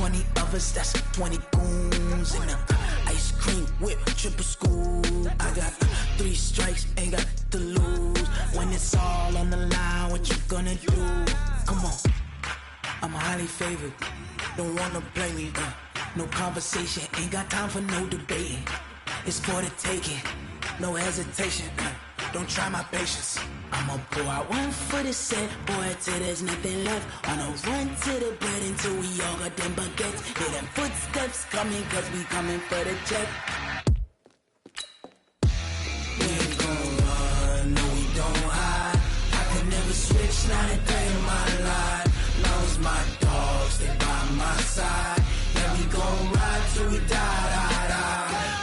20 of us, that's 20 goons. And ice cream whip, triple scoop. I got 3 strikes, ain't got to lose. When it's all on the line, what you gonna do? Come on, I'm highly favored. Don't wanna play me, no conversation, ain't got time for no debating. It's for the taking, no hesitation. Don't try my patience. I'ma pull out one foot and set, boy, till there's nothing left. On a run to the bread until we all got them baguettes. Hear them footsteps coming, cause we coming for the check. We ain't gon' run, no we don't hide. I could never switch, not a day in my life. Long as my dogs, they by my side. Yeah, we gon' ride till we die.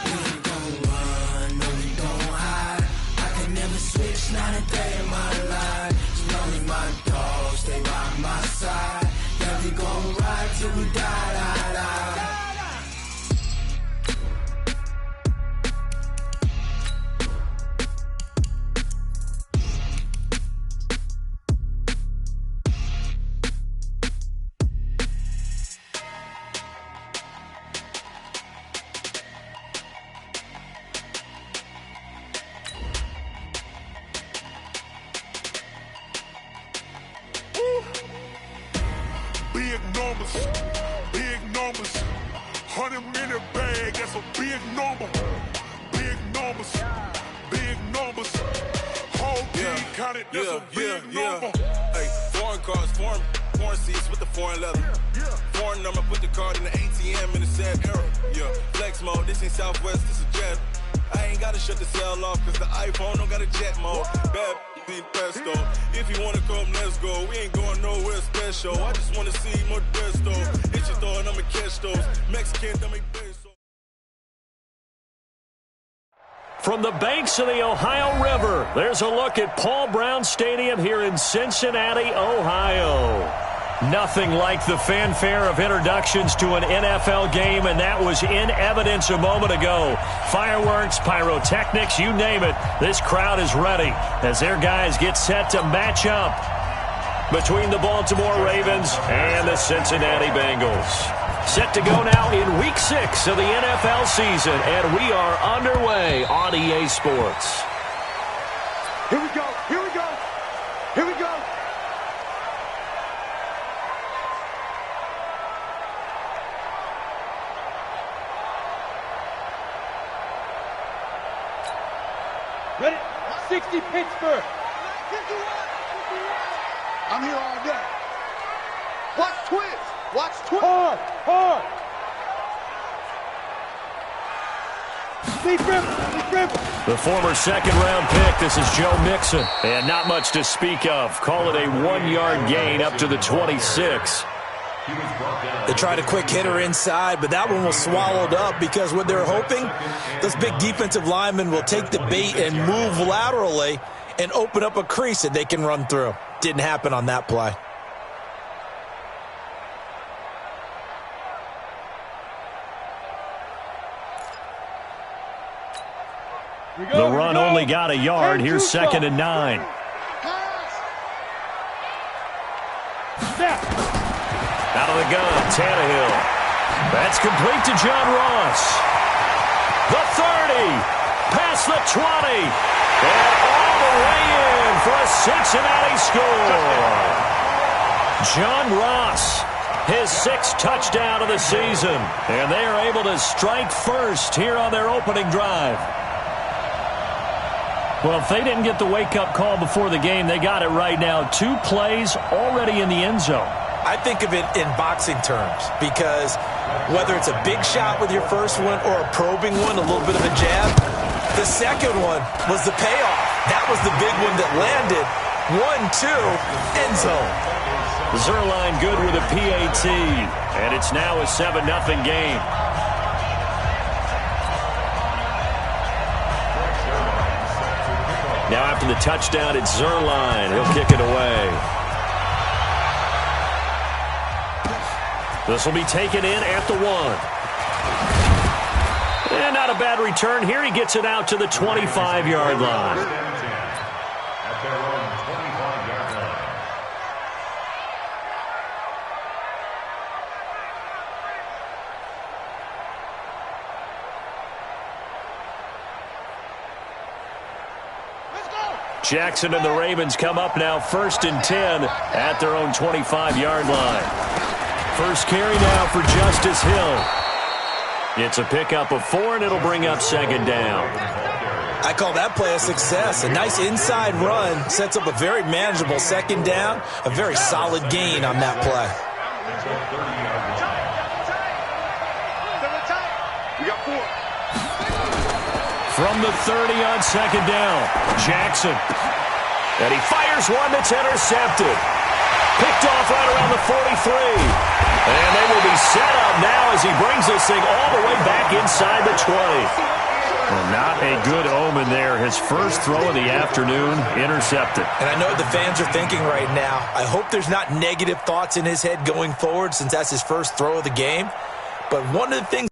We ain't gon' run, no we don't hide. I could never switch, not a day in my life. As long as my dogs, they by my side. Yeah, we gon' ride till we die. Big numbers, 100 in a bag, that's a big number. Big numbers, whole team counted, that's a big number. Hey, foreign cars, foreign seats with the foreign leather. Foreign number, put the card in the ATM in the sad era. Yeah, flex mode, this ain't Southwest, this is Jet. I ain't gotta shut the cell off, cause the iPhone don't got a jet mode. Bad be pesto. If you wanna come, let's go. We ain't going nowhere special. I just wanna see more Modesto. Hit your door and I'ma catch those. Mexican, dummy peso. From the banks of the Ohio River, there's a look at Paul Brown Stadium here in Cincinnati, Ohio. Nothing like the fanfare of introductions to an NFL game, and that was in evidence a moment ago. Fireworks, pyrotechnics, you name it. This crowd is ready as their guys get set to match up between the Baltimore Ravens and the Cincinnati Bengals. Set to go now in Week 6 of the NFL season, and we are underway on EA Sports. Here we go, here we go, here we go. Ready? 60 Pittsburgh. I'm here all day. Watch twins. Watch twins. Hard. Deep rim. The former second-round pick, this is Joe Mixon. And not much to speak of. Call it a 1-yard gain up to the 26. They tried a quick hitter inside, but that one was swallowed up because what they're hoping, those big defensive linemen will take the bait and move laterally and open up a crease that they can run through. Didn't happen on that play. The run only got a yard. Here's 2nd and 9. Out of the gun, Tannehill. That's complete to John Ross. The 30, past the 20, and all the way in for a Cincinnati score. John Ross, his 6th touchdown of the season, and they are able to strike first here on their opening drive. Well, if they didn't get the wake-up call before the game, they got it right now. 2 plays already in the end zone. I think of it in boxing terms because whether it's a big shot with your first one or a probing one, a little bit of a jab, the second one was the payoff. That was the big one that landed. 1-2, end zone. Zerline good with a PAT, and it's now a 7-0 game. Now after the touchdown, it's Zerline. He'll kick it away. This will be taken in at the 1. And not a bad return here. He gets it out to the 25-yard line. Jackson and the Ravens come up now 1st and 10 at their own 25-yard line. First carry now for Justice Hill. It's a pickup of 4, and it'll bring up 2nd down. I call that play a success. A nice inside run sets up a very manageable 2nd down, a very solid gain on that play. From the 30 on 2nd down, Jackson. And he fires one that's intercepted. Picked off right around the 43. And they will be set up now as he brings this thing all the way back inside the 20. Well, not a good omen there. His first throw of the afternoon, intercepted. And I know what the fans are thinking right now. I hope there's not negative thoughts in his head going forward since that's his first throw of the game. But one of the things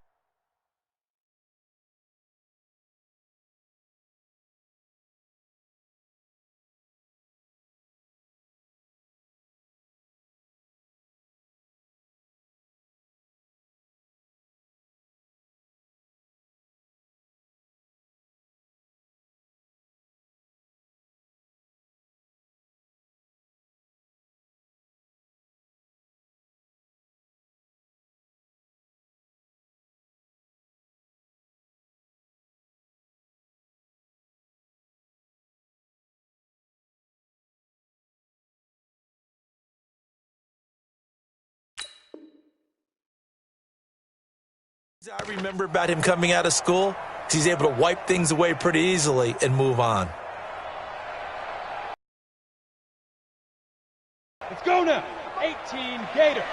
I remember about him coming out of school, he's able to wipe things away pretty easily and move on. Let's go now. 18 Gator.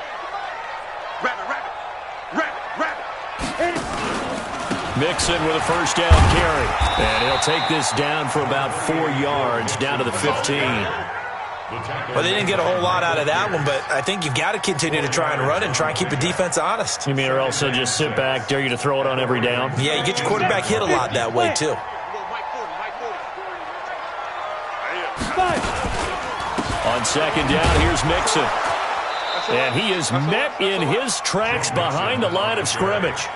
Mixon with a first down carry. And he'll take this down for about 4 yards, down to the 15. Well, they didn't get a whole lot out of that one, but I think you've got to continue to try and run and try and keep the defense honest. You mean or else they'll just sit back, dare you to throw it on every down? Yeah, you get your quarterback hit a lot that way, too. On 2nd down, here's Mixon. And he is met in his tracks behind the line of scrimmage.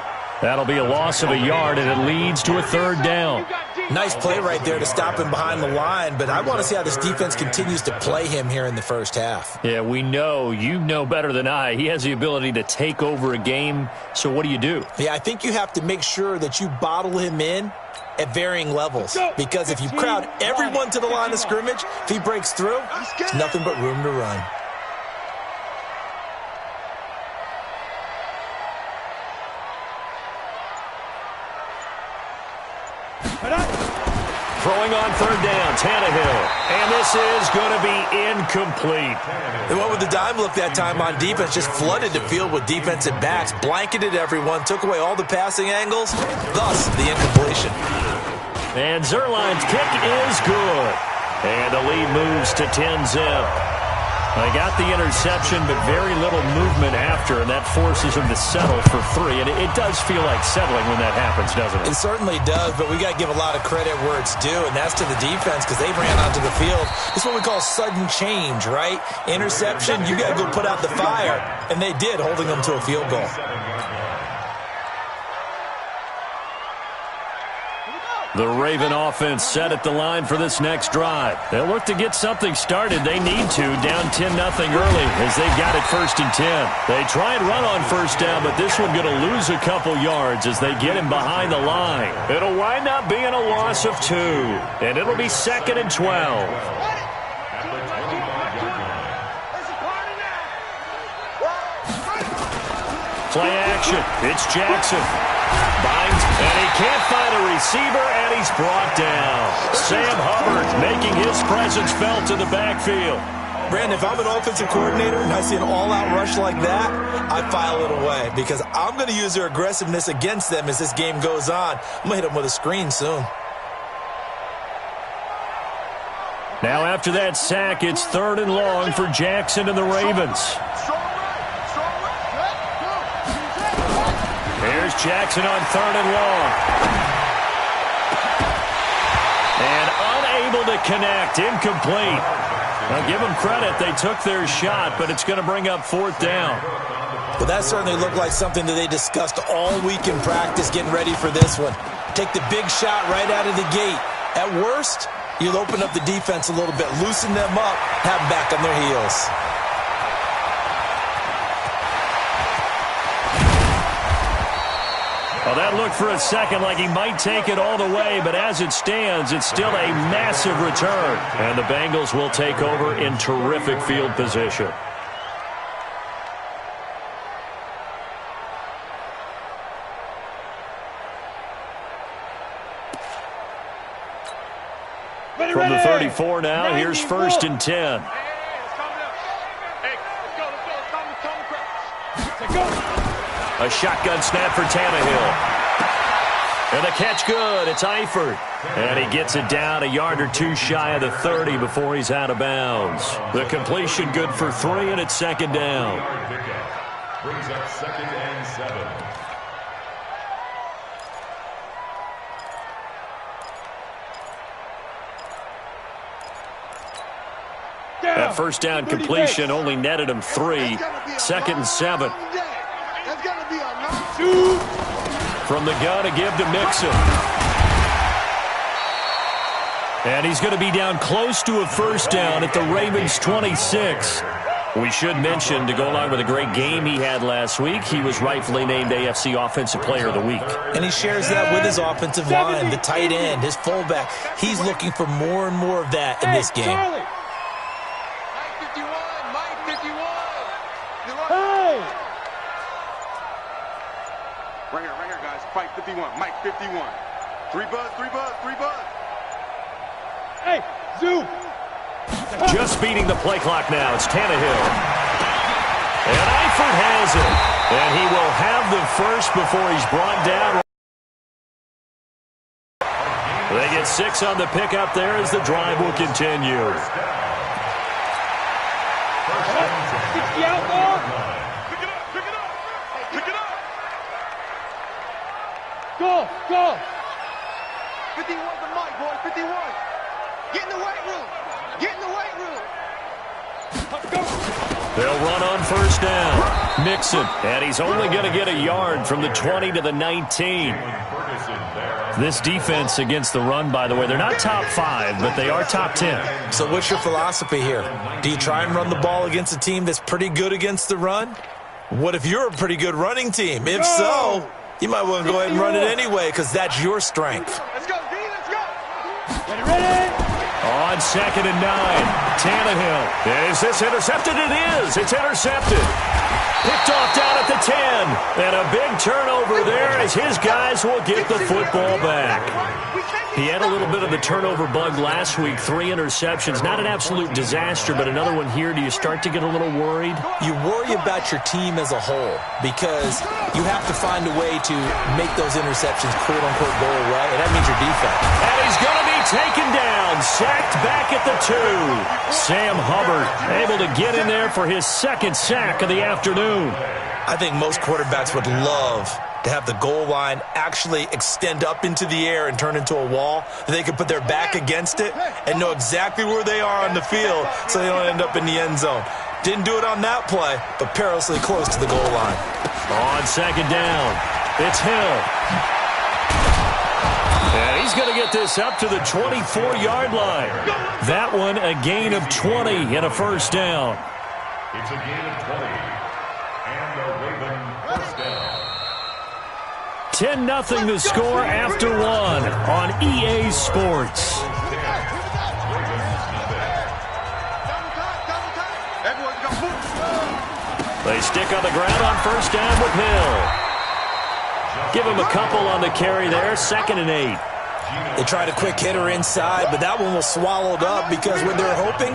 That'll be a loss of a yard, and it leads to a 3rd down. Nice play right there to stop him behind the line, but I want to see how this defense continues to play him here in the first half. Yeah, we know. You know better than I. He has the ability to take over a game, so what do? Yeah, I think you have to make sure that you bottle him in at varying levels, because if you crowd everyone to the line of scrimmage, if he breaks through, there's nothing but room to run. Throwing on 3rd down, Tannehill. And this is going to be incomplete. They went with the dime look that time on defense, just flooded the field with defensive backs, blanketed everyone, took away all the passing angles, thus the incompletion. And Zerline's kick is good. And the lead moves to 10-zip. They got the interception, but very little movement after, and that forces them to settle for 3. And it does feel like settling when that happens, doesn't it? It certainly does, but we got to give a lot of credit where it's due, and that's to the defense because they ran onto the field. It's what we call sudden change, right? Interception, you got to go put out the fire, and they did, holding them to a field goal. The Raven offense set at the line for this next drive. They'll look to get something started. They need to, down 10-0 early as they've got it 1st and 10. They try and run on 1st down, but this one going to lose a couple yards as they get him behind the line. It'll wind up being a loss of 2, and it'll be 2nd and 12. Play action. It's Jackson. Binds, and he can't find a receiver, and he's brought down. Sam Hubbard making his presence felt in the backfield. Brandon, if I'm an offensive coordinator and I see an all-out rush like that, I file it away because I'm going to use their aggressiveness against them as this game goes on. I'm going to hit them with a screen soon. Now after that sack, it's 3rd and long for Jackson and the Ravens. Here's Jackson on 3rd and long. And unable to connect, incomplete. Now give them credit, they took their shot, but it's going to bring up 4th down. Well, that certainly looked like something that they discussed all week in practice getting ready for this one. Take the big shot right out of the gate. At worst, You'll open up the defense a little bit, loosen them up, have them back on their heels. Well, that looked for a second like he might take it all the way, but as it stands, it's still a massive return. And the Bengals will take over in terrific field position. From the 34 now, here's 1st and 10. A shotgun snap for Tannehill. And the catch good. It's Eifert. And he gets it down a yard or two shy of the 30 before he's out of bounds. The completion good for 3, and it's 2nd down. Brings up 2nd and 7. That first down completion only netted him 3. 2nd and 7. From the gun to give to Mixon. And he's going to be down close to a first down at the Ravens' 26. We should mention, to go along with a great game he had last week, he was rightfully named AFC Offensive Player of the Week. And he shares that with his offensive line, the tight end, his fullback. He's looking for more and more of that in this game. Right here, guys. Fight 51. Mike 51. 3 buzz. Hey, zoom. Just beating the play clock now. It's Tannehill. And Eifert has it. And he will have the first before he's brought down. They get 6 on the pickup there as the drive will continue. 60 out there. Go. 51 to Mike, boy. 51. Get in the weight room. They'll run on first down. Mixon. And he's only going to get a yard from the 20 to the 19. This defense against the run, by the way, they're not top 5, but they are top 10. So what's your philosophy here? Do you try and run the ball against a team that's pretty good against the run? What if you're a pretty good running team? If so, you might want to go ahead and run it anyway because that's your strength. Let's go, D. Let's go. Ready? On 2nd and 9, Tannehill. Is this intercepted? It is. It's intercepted. Picked off down at the 10. And a big turnover there as his guys will get the football back. He had a little bit of the turnover bug last week. 3 interceptions. Not an absolute disaster, but another one here. Do you start to get a little worried? You worry about your team as a whole because you have to find a way to make those interceptions quote-unquote go away, and that means your defense. And he's going to be taken down, sacked back at the 2. Sam Hubbard able to get in there for his 2nd sack of the afternoon. I think most quarterbacks would love to have the goal line actually extend up into the air and turn into a wall. They can put their back against it and know exactly where they are on the field so they don't end up in the end zone. Didn't do it on that play, but perilously close to the goal line. On 2nd down, it's Hill. And he's going to get this up to the 24-yard line. That one a gain of 20 and a first down. It's a gain of 20. And the Raven first down. 10-0 the score after 1 on EA Sports. They stick on the ground on first down with Hill. Give him a couple on the carry there, 2nd and 8. They tried a quick hitter inside, but that one was swallowed up because what they're hoping,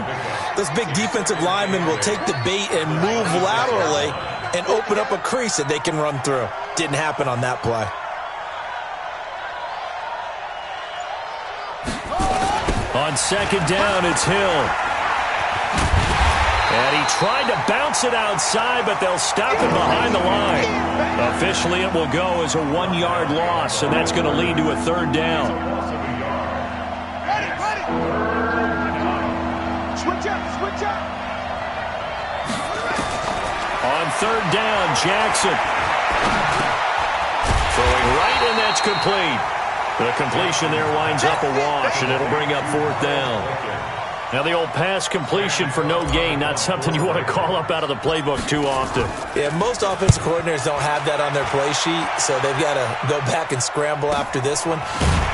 this big defensive lineman will take the bait and move laterally and open up a crease that they can run through. Didn't happen on that play. On 2nd down, it's Hill. And he tried to bounce it outside, but they'll stop him behind the line. Officially, it will go as a 1-yard loss, and that's going to lead to a 3rd down. Ready. Switch up. On 3rd down, Jackson. Throwing right, and that's complete. The completion there winds up a wash, and it'll bring up 4th down. Now, the old pass completion for no gain, not something you want to call up out of the playbook too often. Yeah, most offensive coordinators don't have that on their play sheet, so they've got to go back and scramble after this one.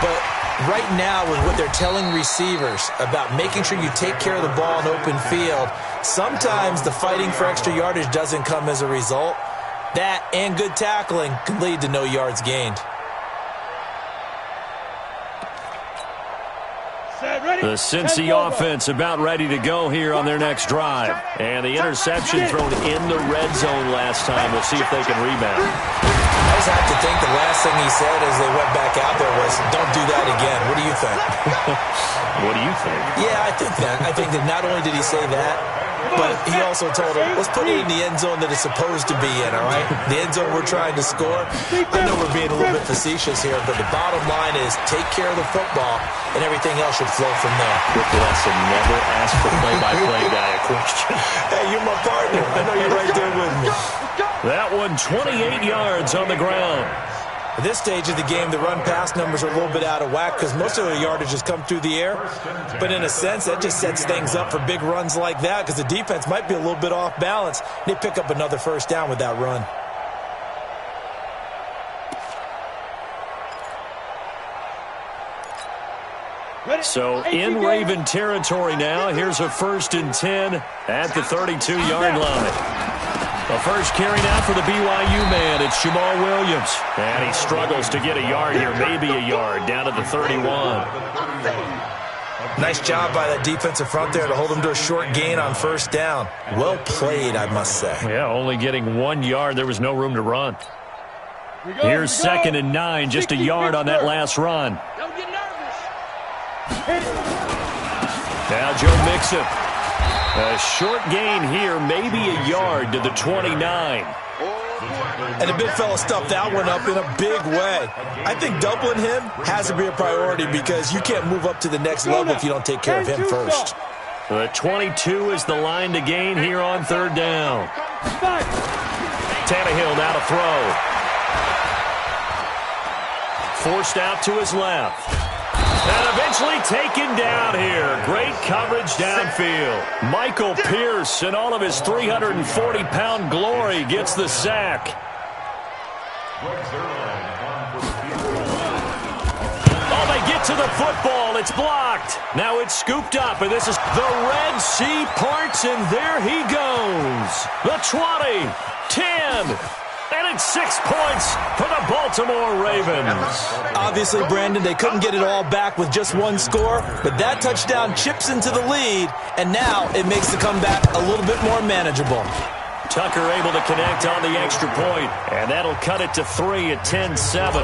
But right now, with what they're telling receivers about making sure you take care of the ball in open field, sometimes the fighting for extra yardage doesn't come as a result. That and good tackling can lead to no yards gained. The Cincy offense about ready to go here on their next drive. And the interception thrown in the red zone last time. We'll see if they can rebound. I just have to think the last thing he said as they went back out there was, don't do that again. What do you think? What do you think? Yeah, I think that. I think that not only did he say that, but he also told him, let's put it in the end zone that it's supposed to be in, all right? The end zone we're trying to score. I know we're being a little bit facetious here, but the bottom line is take care of the football, and everything else should flow from there. Quick lesson, never ask the play-by-play guy a question. Hey, you're my partner. I know you're right there with me. That one, 28 yards on the ground. At this stage of the game, the run-pass numbers are a little bit out of whack because most of the yardage has come through the air. But in a sense, that just sets things up for big runs like that because the defense might be a little bit off balance. They pick up another 1st down with that run. So in Raven territory now, here's a 1st and 10 at the 32-yard line. The first carry now for the BYU man. It's Jamal Williams. And he struggles to get a yard here, maybe a yard, down to the 31. Nice job by that defensive front there to hold him to a short gain on 1st down. Well played, I must say. Yeah, only getting 1 yard. There was no room to run. Here's 2nd and 9, just a yard on that last run. Don't get nervous. Now Joe Mixon. A short gain here, maybe a yard to the 29. And the big fella stuffed that one up in a big way. I think doubling him has to be a priority because you can't move up to the next level if you don't take care of him first. The 22 is the line to gain here on 3rd down. Tannehill now to throw. Forced out to his left. And eventually taken down here. Great coverage downfield. Michael Pierce, in all of his 340-pound glory, gets the sack. Oh, they get to the football. It's blocked. Now it's scooped up, and this is the Red Sea parts, and there he goes. The 20, 10, and it's 6 points for the Baltimore Ravens. Obviously, Brandon, they couldn't get it all back with just one score, but that touchdown chips into the lead, and now it makes the comeback a little bit more manageable. Tucker able to connect on the extra point, and that'll cut it to 3 at 10-7.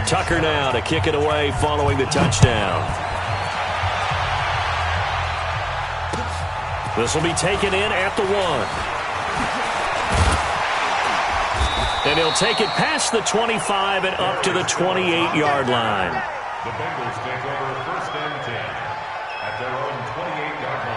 Tucker now to kick it away following the touchdown. This will be taken in at the 1. And he'll take it past the 25 and up to the 28-yard line. The Bengals take over 1st and 10 at their own 28-yard line.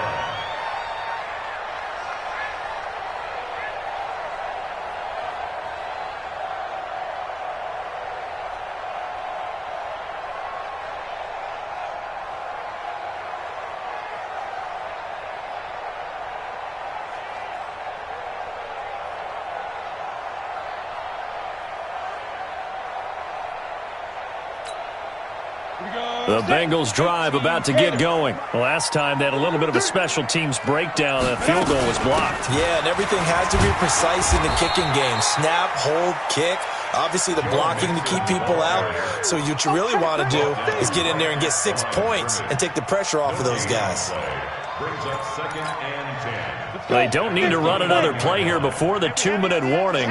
The Bengals drive about to get going. Last time they had a little bit of a special teams breakdown. That field goal was blocked. Yeah, and everything has to be precise in the kicking game. Snap, hold, kick. Obviously, the blocking to keep people out. So what you really want to do is get in there and get 6 points and take the pressure off of those guys. Brings up 2nd and 10. They don't need to run another play here before the 2-minute warning.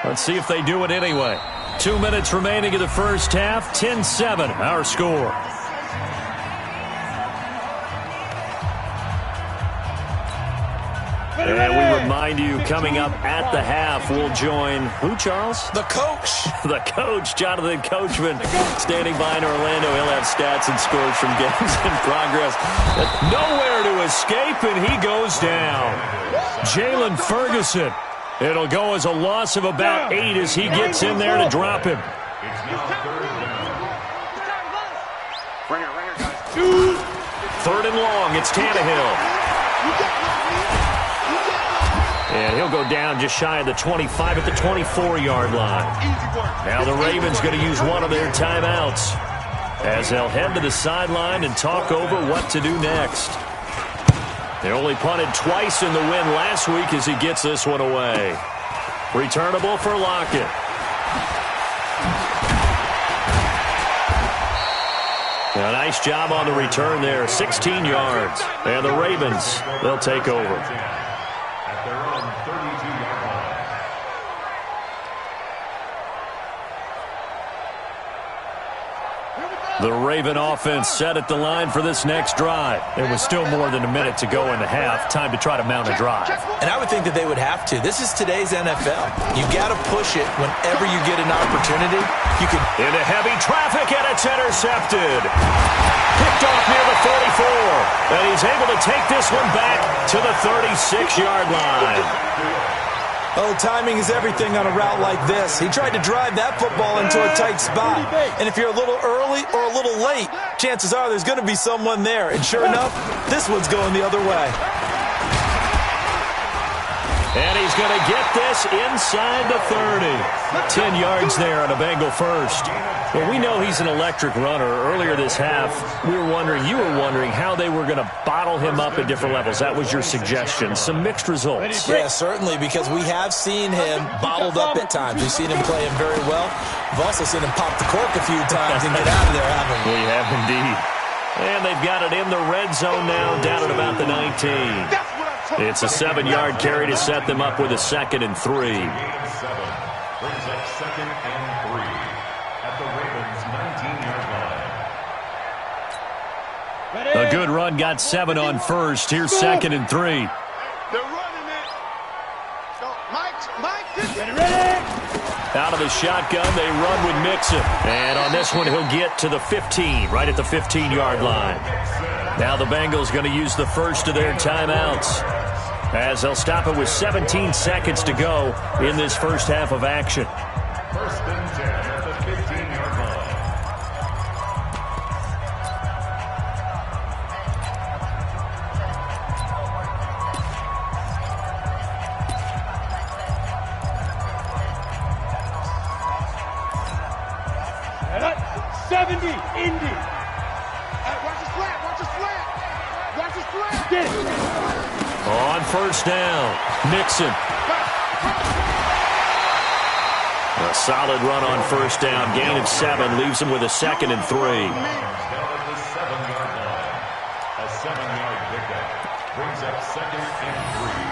Let's see if they do it anyway. 2 minutes remaining in the first half. 10-7, our score. And we remind you, coming up at the half, we'll join who, Charles? The coach. The coach, Jonathan Coachman, standing by in Orlando. He'll have stats and scores from games in progress. Nowhere to escape, and he goes down. Jalen Ferguson. It'll go as a loss of about 8 as he gets in there to drop him. It's now third down. Ringer, guys. Third and long, it's Tannehill. And he'll go down just shy of the 25 at the 24-yard line. Now the Ravens going to use one of their timeouts as they'll head to the sideline and talk over what to do next. They only punted twice in the win last week as he gets this one away. Returnable for Lockett. A nice job on the return there, 16 yards. And the Ravens, they'll take over. At their own 32-yard line. The Raven offense set at the line for this next drive. There was still more than a minute to go in the half. Time to try to mount a drive. And I would think that they would have to. This is today's NFL. You got to push it whenever you get an opportunity. You can into heavy traffic, and it's intercepted. Picked off near the 44. And he's able to take this one back to the 36-yard line. Oh, timing is everything on a route like this. He tried to drive that football into a tight spot. And if you're a little early or a little late, chances are there's going to be someone there. And sure enough, this one's going the other way. And he's going to get this inside the 30. 10 yards there on a Bengal first. Well, we know he's an electric runner. Earlier this half, you were wondering how they were going to bottle him up at different levels. That was your suggestion. Some mixed results. Yeah, certainly, because we have seen him bottled up at times. We've seen him play him very well. We've also seen him pop the cork a few times and get out of there, haven't we? We have indeed. And they've got it in the red zone now, down at about the 19. It's a 7-yard carry to set them up with a 2nd and 3. Brings up 2nd and 3 at the Ravens' 19-yard line. A good run got 7 on first. Here's 2nd and 3. They're running it. So, Mike, get ready. Out of the shotgun, they run with Mixon. And on this one, he'll get to the 15, right at the 15-yard line. Now the Bengals going to use the first of their timeouts as they'll stop it with 17 seconds to go in this first half of action. 1st and 10 at the 15-yard line. 70, Indy. Watch the slant. Get it. On first down, Mixon. A solid run on first down. Gain of 7 leaves him with a 2nd and 3. Down at the 7-yard line. A 7-yard pickup brings up 2nd and 3.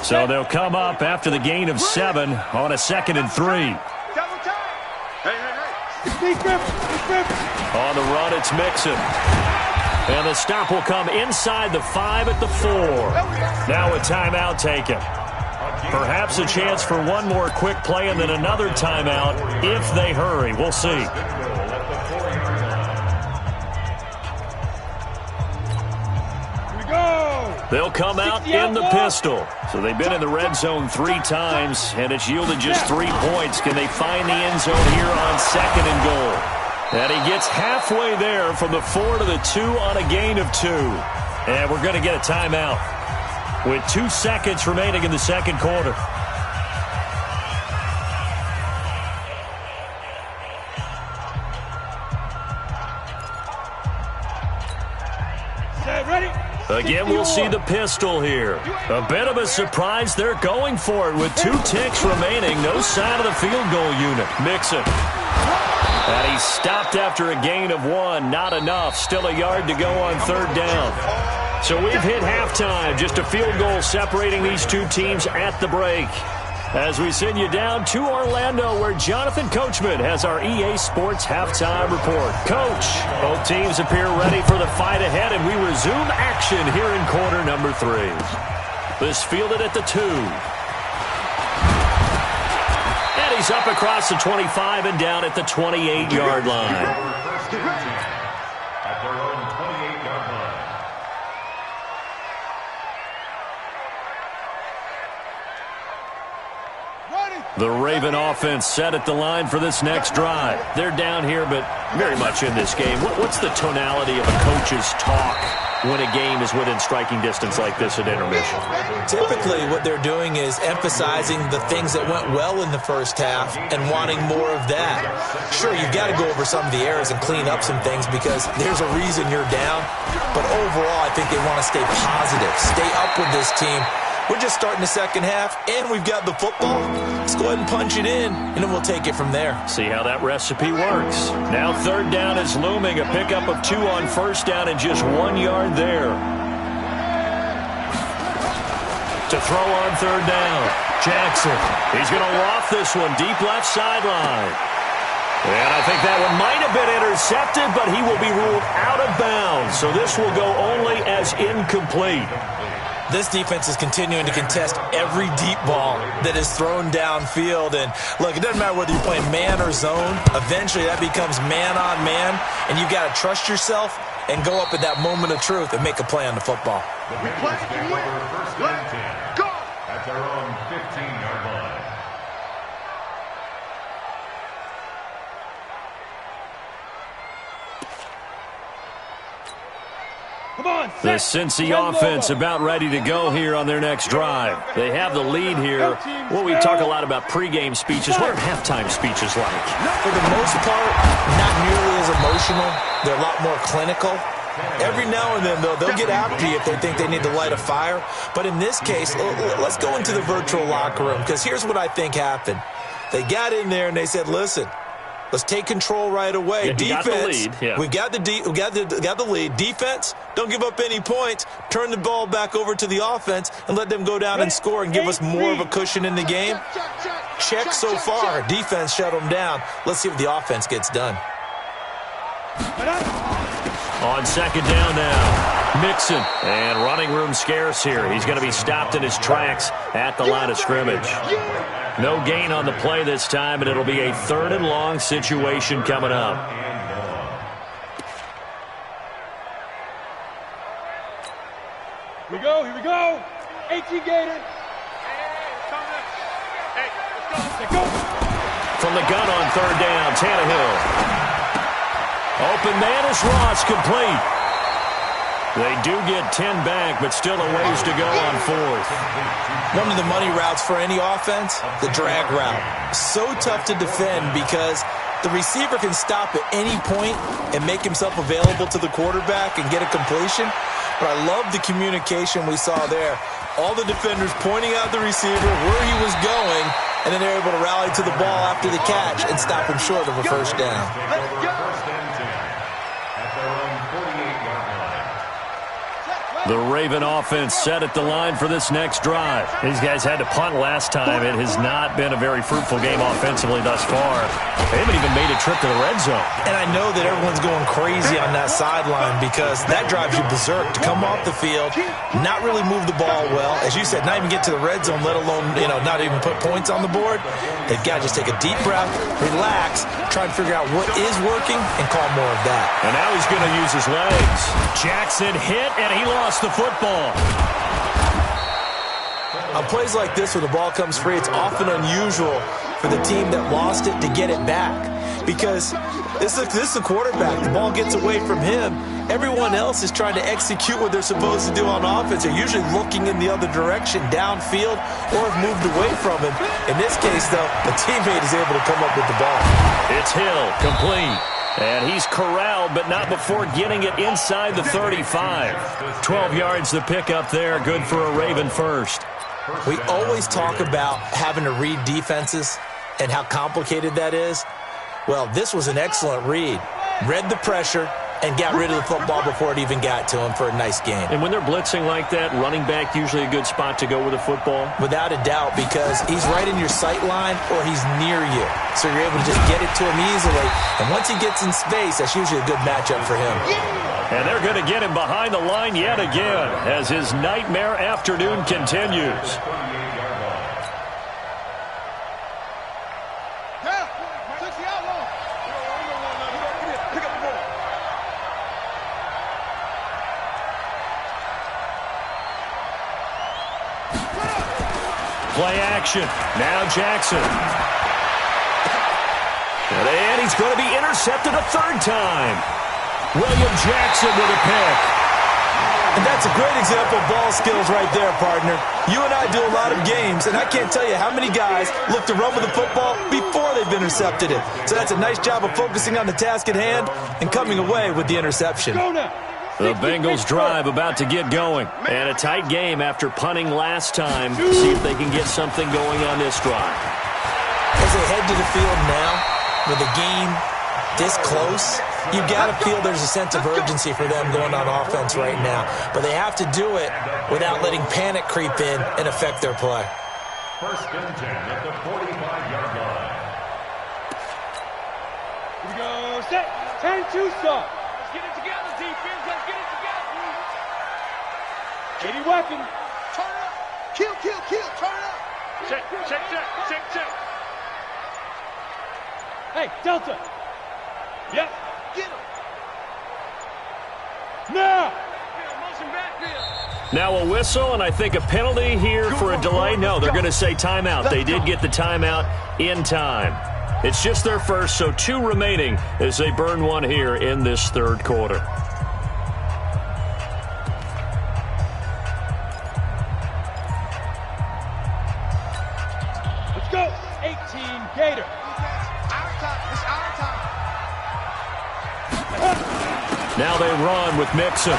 So they'll come up after the gain of 7 on a 2nd and 3. On the run, it's Mixon. And the stop will come inside the 5 at the 4. Now a timeout taken. Perhaps a chance for one more quick play and then another timeout if they hurry. We'll see. They'll come out in the pistol. So they've been in the red zone 3 times, and it's yielded just 3 points. Can they find the end zone here on 2nd and goal? And he gets halfway there from the 4 to the 2 on a gain of 2. And we're going to get a timeout with 2 seconds remaining in the second quarter. Again, we'll see the pistol here. A bit of a surprise. They're going for it with 2 ticks remaining. No sign of the field goal unit. Mixon. And he's stopped after a gain of 1. Not enough. Still a yard to go on 3rd down. So we've hit halftime. Just a field goal separating these 2 teams at the break. As we send you down to Orlando, where Jonathan Coachman has our EA Sports Halftime Report. Coach, both teams appear ready for the fight ahead, and we resume action here in quarter number 3. This fielded at the 2. And he's up across the 25 and down at the 28-yard line. At their own 28-yard line. The Raven offense set at the line for this next drive. They're down here, but very much in this game. What's the tonality of a coach's talk when a game is within striking distance like this at intermission? Typically, what they're doing is emphasizing the things that went well in the first half and wanting more of that. Sure, you've got to go over some of the errors and clean up some things because there's a reason you're down. But overall, I think they want to stay positive, stay up with this team. We're just starting the second half, and we've got the football. Let's go ahead and punch it in, and then we'll take it from there. See how that recipe works. Now third down is looming. A pickup of 2 on first down and just 1 yard there. To throw on third down, Jackson. He's going to loft this one deep left sideline. And I think that one might have been intercepted, but he will be ruled out of bounds. So this will go only as incomplete. This defense is continuing to contest every deep ball that is thrown downfield. And, look, it doesn't matter whether you're playing man or zone. Eventually, that becomes man on man, and you've got to trust yourself and go up at that moment of truth and make a play on the football. We play to win. Let's go. At their own 15-yard line. The Cincy offense about ready to go here on their next drive. They have the lead here. Well, we talk a lot about pregame speeches. What are halftime speeches like? For the most part, not nearly as emotional. They're a lot more clinical. Every now and then, though, they'll get after you if they think they need to light a fire. But in this case, let's go into the virtual locker room, because here's what I think happened. They got in there and they said, listen, let's take control right away. Yeah, defense, got the lead. Yeah. we got the lead. Defense, don't give up any points. Turn the ball back over to the offense and let them go down and score and give us more of a cushion in the game. Check so far. Defense shut them down. Let's see what the offense gets done. On second down now, Mixon. And running room scarce here. He's going to be stopped in his tracks at the line of scrimmage. No gain on the play this time, and it'll be a 3rd and long situation coming up. Here we go. 18 Gators. Let's go. From the gun on 3rd down, Tannehill. Open man is Ross, complete. They do get 10 back, but still a ways to go on 4th. One of the money routes for any offense, the drag route. So tough to defend because the receiver can stop at any point and make himself available to the quarterback and get a completion. But I love the communication we saw there. All the defenders pointing out the receiver, where he was going, and then they're able to rally to the ball after the catch and stop him short of a first down. The Raven offense set at the line for this next drive. These guys had to punt last time. It has not been a very fruitful game offensively thus far. They haven't even made a trip to the red zone. And I know that everyone's going crazy on that sideline because that drives you berserk to come off the field, not really move the ball well. As you said, not even get to the red zone, let alone, not even put points on the board. They've got to just take a deep breath, relax, try and figure out what is working, and call more of that. And now he's going to use his legs. Jackson hit, and he lost the football. On plays like this where the ball comes free, it's often unusual for the team that lost it to get it back because this is the quarterback. The ball gets away from him. Everyone else is trying to execute what they're supposed to do on offense. They're usually looking in the other direction, downfield, or have moved away from him. In this case, though, the teammate is able to come up with the ball. It's Hill, complete. And he's corralled, but not before getting it inside the 35. 12 yards to pick up there. Good for a Raven first. We always talk about having to read defenses and how complicated that is. Well, this was an excellent read. Read the pressure and got rid of the football before it even got to him for a nice game. And when they're blitzing like that, running back usually a good spot to go with the football? Without a doubt, because he's right in your sight line or he's near you. So you're able to just get it to him easily. And once he gets in space, that's usually a good matchup for him. And they're going to get him behind the line yet again as his nightmare afternoon continues. play action. Now Jackson. And he's going to be intercepted a third time. William Jackson with a pick. And that's a great example of ball skills right there, partner. You and I do a lot of games, and I can't tell you how many guys look to run with the football before they've intercepted it. So that's a nice job of focusing on the task at hand and coming away with the interception. The Bengals drive about to get going. And a tight game after punting last time. See if they can get something going on this drive. As they head to the field now, with the game this close, you got to feel there's a sense of urgency for them going on offense right now. But they have to do it without letting panic creep in and affect their play. First and 10 at the 45-yard line. Here we go. Set. 10-2 stop. Let's get it together, defense. Let's get it together. Any weapon. Turn up. Kill, kill, kill. Turn up. Check, check, check, check, check. Hey, Delta. Yep. Get him. Now. Now a whistle, and I think a penalty here for a delay. No, they're going to say timeout. They did get the timeout in time. It's just their first, so 2 remaining as they burn one here in this third quarter. Let's go. 18 Gator. Our time. It's our time. Now they run with Mixon.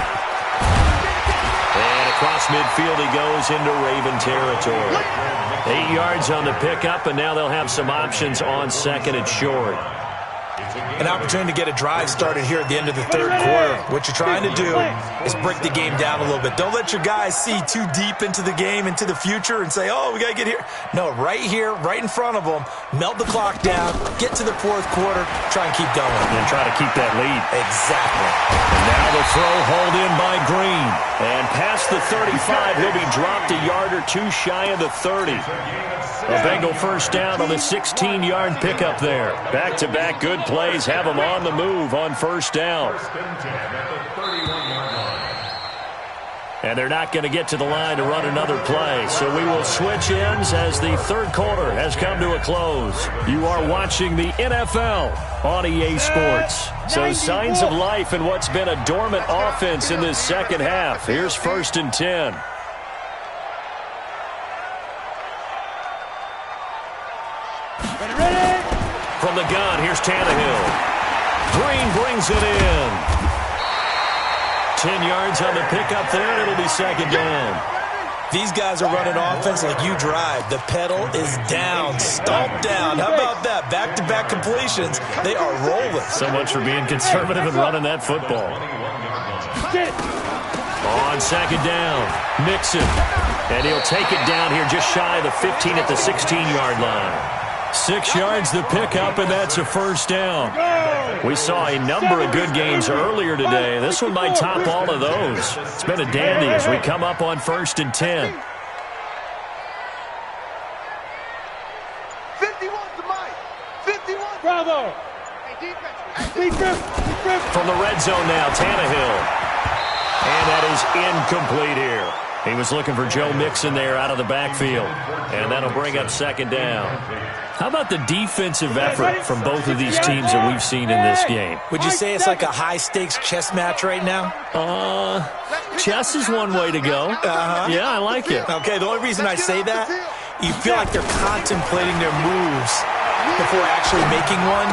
And across midfield he goes into Raven territory. 8 yards on the pickup, and now they'll have some options on second and short. An opportunity to get a drive started here at the end of the third quarter. What you're trying to do is break the game down a little bit. Don't let your guys see too deep into the game, into the future, and say, oh, we got to get here. No, right here, right in front of them, melt the clock down, get to the fourth quarter, try and keep going. And try to keep that lead. Exactly. And now the throw hauled in by Green. And past the 35, he'll be dropped a yard or 2 shy of the 30. A Bengal first down on the 16-yard pickup there. Back-to-back good plays have them on the move on first down. First and 10 at the 31-yard line. And they're not going to get to the line to run another play. So we will switch ends as the third quarter has come to a close. You are watching the NFL on EA Sports. So signs of life in what's been a dormant offense in this second half. Here's first and 10. From the gun, here's Tannehill. Green brings it in. 10 yards on the pickup there, and it'll be second down. These guys are running offense like you drive. The pedal is down, stomped down. How about that? Back-to-back completions. They are rolling. So much for being conservative and running that football. On second down, Mixon. And he'll take it down here just shy of the 15 at the 16-yard line. 6 yards the pickup, and that's a first down. We saw a number of good games earlier today. This one might top all of those. It's been a dandy as we come up on first and 10. 51's the mic. 51. Bravo. Hey, defense. Defense. From the red zone now, Tannehill. And that is incomplete here. He was looking for Joe Mixon there out of the backfield. And that'll bring up second down. How about the defensive effort from both of these teams that we've seen in this game? Would you say it's like a high-stakes chess match right now? Chess is one way to go. Yeah, I like it. Okay, the only reason I say that, you feel like they're contemplating their moves before actually making one.